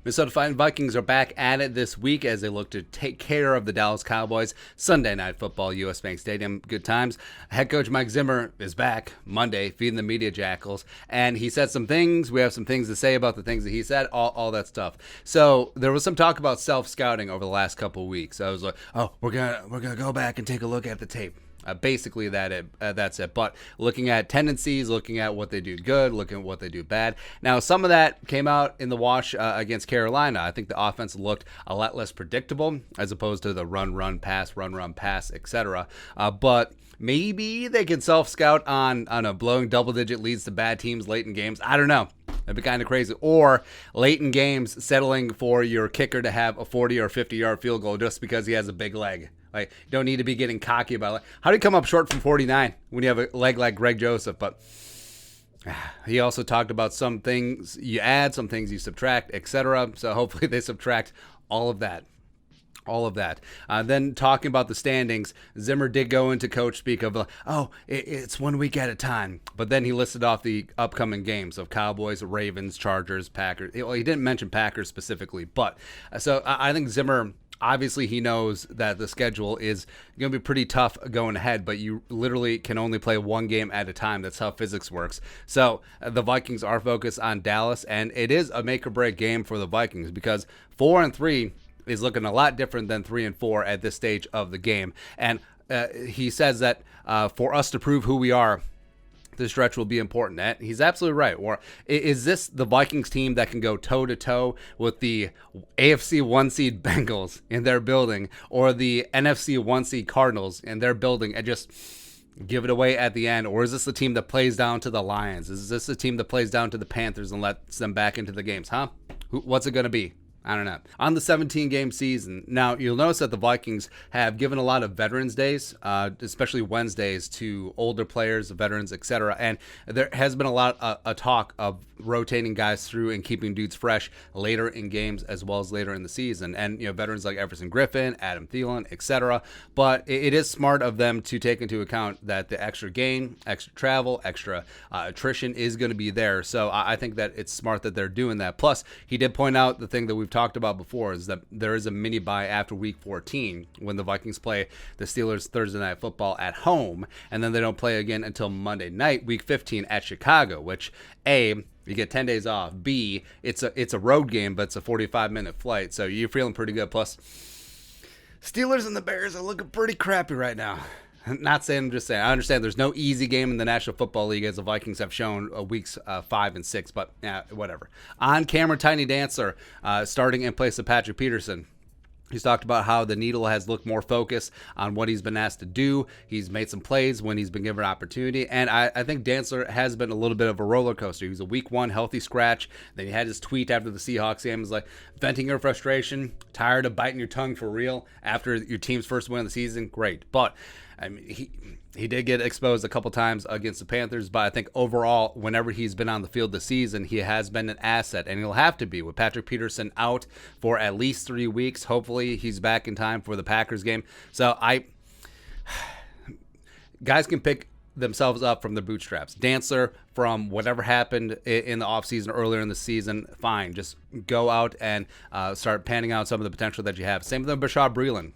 Minnesota Vikings are back at it this week as they look to take care of the Dallas Cowboys. Sunday Night Football, U.S. Bank Stadium. Good times. Head coach Mike Zimmer is back Monday, feeding the media jackals. And he said some things. We have some things to say about the things that he said, all that stuff. So there was some talk about self-scouting over the last couple of weeks. I was like, oh, we're gonna go back and take a look at the tape. Basically, that's it. But looking at tendencies, looking at what they do good, looking at what they do bad. Now, some of that came out in the wash against Carolina. I think the offense looked a lot less predictable as opposed to the run, pass, etc. But maybe they can self-scout on blowing double-digit leads to bad teams late in games. I don't know. That'd be kind of crazy. Or late in games, settling for your kicker to have a 40 or 50-yard field goal just because he has a big leg. Like, you don't need to be getting cocky about it. How do you come up short from 49 when you have a leg like Greg Joseph? But he also talked about some things you add, some things you subtract, etc. So hopefully they subtract all of that. Then talking about the standings, Zimmer did go into coach speak of, it's 1 week at a time. But then he listed off the upcoming games of Cowboys, Ravens, Chargers, Packers. Well, he didn't mention Packers specifically, but so I think Zimmer, obviously he knows that the schedule is going to be pretty tough going ahead, but you literally can only play one game at a time. That's how physics works. So the Vikings are focused on Dallas, and it is a make or break game for the Vikings because 4-3 is looking a lot different than 3-4 at this stage of the game. And he says that for us to prove who we are, this stretch will be important. And he's absolutely right. Or is this the Vikings team that can go toe-to-toe with the AFC 1-seed Bengals in their building or the NFC 1-seed Cardinals in their building and just give it away at the end? Or is this the team that plays down to the Lions? Is this the team that plays down to the Panthers and lets them back into the games? What's it going to be? I don't know. On the 17-game season, now you'll notice that the Vikings have given a lot of Veterans Days, especially Wednesdays, to older players, veterans, etc. And there has been a lot of talk of rotating guys through and keeping dudes fresh later in games as well as later in the season. And veterans like Everson Griffin, Adam Thielen, etc. But it is smart of them to take into account that the extra gain, extra travel, extra attrition is going to be there. So I think that it's smart that they're doing that. Plus, he did point out the thing that we've talked about before is that there is a mini bye after week 14 when the Vikings play the Steelers Thursday Night Football at home, and then they don't play again until Monday night, week 15 at Chicago, which A, you get 10 days off. B, it's a road game, but it's a 45-minute flight, so you're feeling pretty good. Plus, Steelers and the Bears are looking pretty crappy right now. Not saying, I'm just saying. I understand there's no easy game in the National Football League, as the Vikings have shown weeks 5 and 6, but whatever. On camera, Tiny Dancer starting in place of Patrick Peterson. He's talked about how the needle has looked more focused on what he's been asked to do. He's made some plays when he's been given an opportunity. And I think Dancer has been a little bit of a roller coaster. He was a week 1 healthy scratch. Then he had his tweet after the Seahawks game. It was like, venting your frustration, tired of biting your tongue for real after your team's first win of the season. Great. But I mean, he did get exposed a couple times against the Panthers, but I think overall, whenever he's been on the field this season, he has been an asset, and he'll have to be with Patrick Peterson out for at least 3 weeks. Hopefully, he's back in time for the Packers game. So guys can pick themselves up from the bootstraps. Dancer, from whatever happened in the offseason earlier in the season, fine. Just go out and start panning out some of the potential that you have. Same with Bashaud Breeland.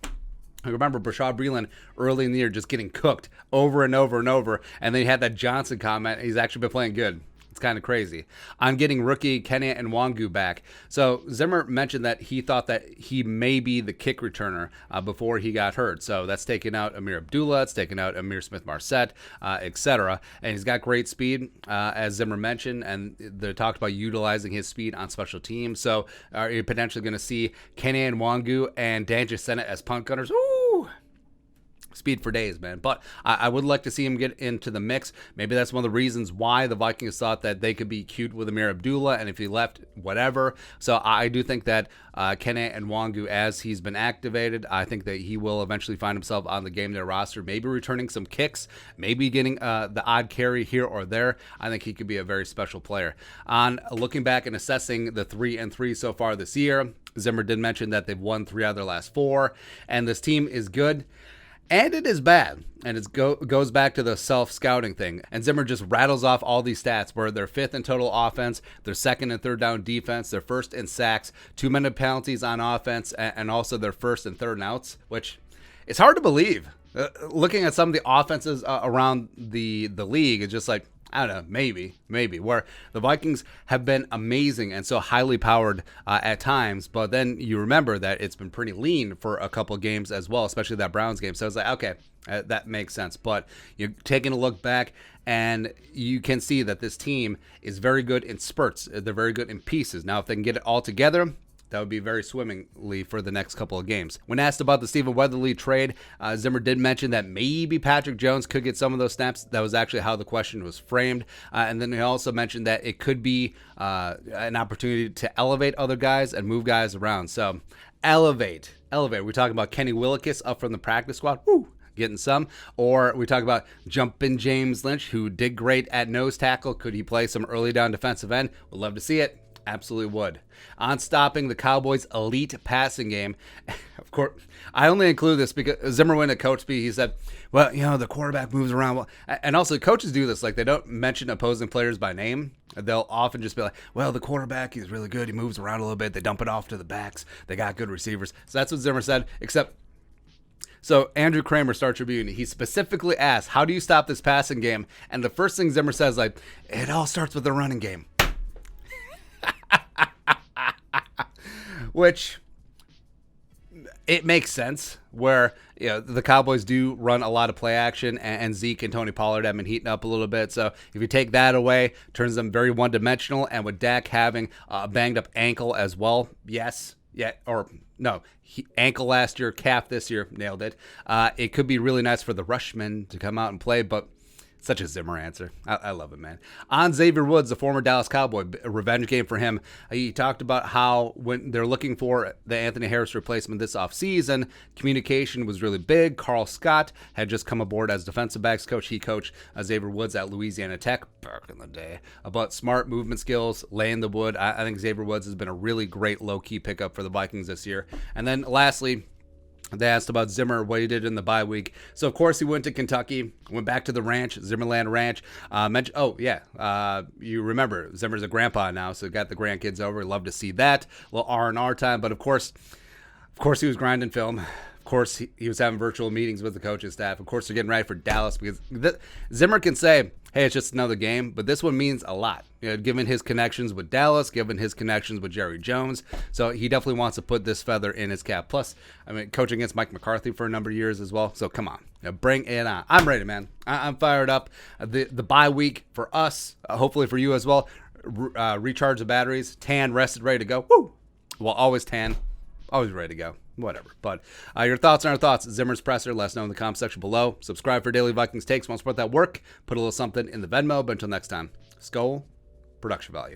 I remember Bashaud Breeland early in the year just getting cooked over and over and over, and then he had that Johnson comment. He's actually been playing good. It's kind of crazy. On getting rookie Kenny and Nwangu back. So Zimmer mentioned that he thought that he may be the kick returner before he got hurt. So that's taking out Amir Abdullah. It's taking out Amir Smith-Marset, etc. And he's got great speed, as Zimmer mentioned, and they talked about utilizing his speed on special teams. So are you potentially going to see Kenny and Nwangu and Dangerous Senate as punt gunners? Ooh! Speed for days, man. But I would like to see him get into the mix. Maybe that's one of the reasons why the Vikings thought that they could be cute with Amir Abdullah, and if he left, whatever. So I do think that Kene and Nwangu, as he's been activated, I think that he will eventually find himself on the game day roster, maybe returning some kicks, maybe getting the odd carry here or there. I think he could be a very special player. On looking back and assessing the 3-3 so far this year, Zimmer did mention that they've won 3 out of their last 4, and this team is good. And it is bad. And it goes back to the self-scouting thing. And Zimmer just rattles off all these stats where they're fifth in total offense, they're second and third down defense, they're first in sacks, 2 minute penalties on offense, and also they're first and third and outs, which it's hard to believe. Looking at some of the offenses around the league, it's just like, I don't know, maybe, where the Vikings have been amazing and so highly powered at times, but then you remember that it's been pretty lean for a couple of games as well, especially that Browns game. So it's like, okay, that makes sense. But you're taking a look back, and you can see that this team is very good in spurts. They're very good in pieces. Now, if they can get it all together, that would be very swimmingly for the next couple of games. When asked about the Stephen Weatherly trade, Zimmer did mention that maybe Patrick Jones could get some of those snaps. That was actually how the question was framed. And then he also mentioned that it could be an opportunity to elevate other guys and move guys around. So elevate. We're talking about Kenny Willekes up from the practice squad. Woo! Getting some. Or we talk about jumping James Lynch, who did great at nose tackle. Could he play some early down defensive end? Would love to see it. Absolutely would. On stopping the Cowboys' elite passing game. Of course, I only include this because Zimmer went at Coach B. He said, well, the quarterback moves around. Well, and also coaches do this. Like, they don't mention opposing players by name. They'll often just be like, well, the quarterback, he's really good. He moves around a little bit. They dump it off to the backs. They got good receivers. So that's what Zimmer said, except... So Andrew Kramer, Star Tribune, he specifically asked, how do you stop this passing game? And the first thing Zimmer says, like, it all starts with the running game. Which, it makes sense, where the Cowboys do run a lot of play action, and Zeke and Tony Pollard have been heating up a little bit. So if you take that away, turns them very one-dimensional. And with Dak having a banged-up ankle as well, ankle last year, calf this year, nailed it. It could be really nice for the Rushmen to come out and play, but such a Zimmer answer. I love it, man. On Xavier Woods, the former Dallas Cowboy, a revenge game for him. He talked about how when they're looking for the Anthony Harris replacement this offseason, communication was really big. Carl Scott had just come aboard as defensive backs coach. He coached Xavier Woods at Louisiana Tech back in the day. About smart movement skills, laying the wood. I think Xavier Woods has been a really great low-key pickup for the Vikings this year. And then lastly, they asked about Zimmer, what he did in the bye week. So, of course, he went to Kentucky, went back to the ranch, Zimmerland Ranch. You remember, Zimmer's a grandpa now, so got the grandkids over. Love to see that. A little R&R time. But, of course, he was grinding film. Of course, he was having virtual meetings with the coaching staff. Of course, they're getting ready for Dallas because Zimmer can say, hey, it's just another game, but this one means a lot. Given his connections with Dallas, given his connections with Jerry Jones. So he definitely wants to put this feather in his cap. Plus, coaching against Mike McCarthy for a number of years as well. So come on, bring it on. I'm ready, man. I'm fired up. The bye week for us, hopefully for you as well. Recharge the batteries, tan, rested, ready to go. Woo! Well, always tan, always ready to go. Whatever. But your thoughts on our thoughts. Zimmer's presser. Let us know in the comment section below. Subscribe for daily Vikings takes. Want to support that work? Put a little something in the Venmo. But until next time, Skull Production Value.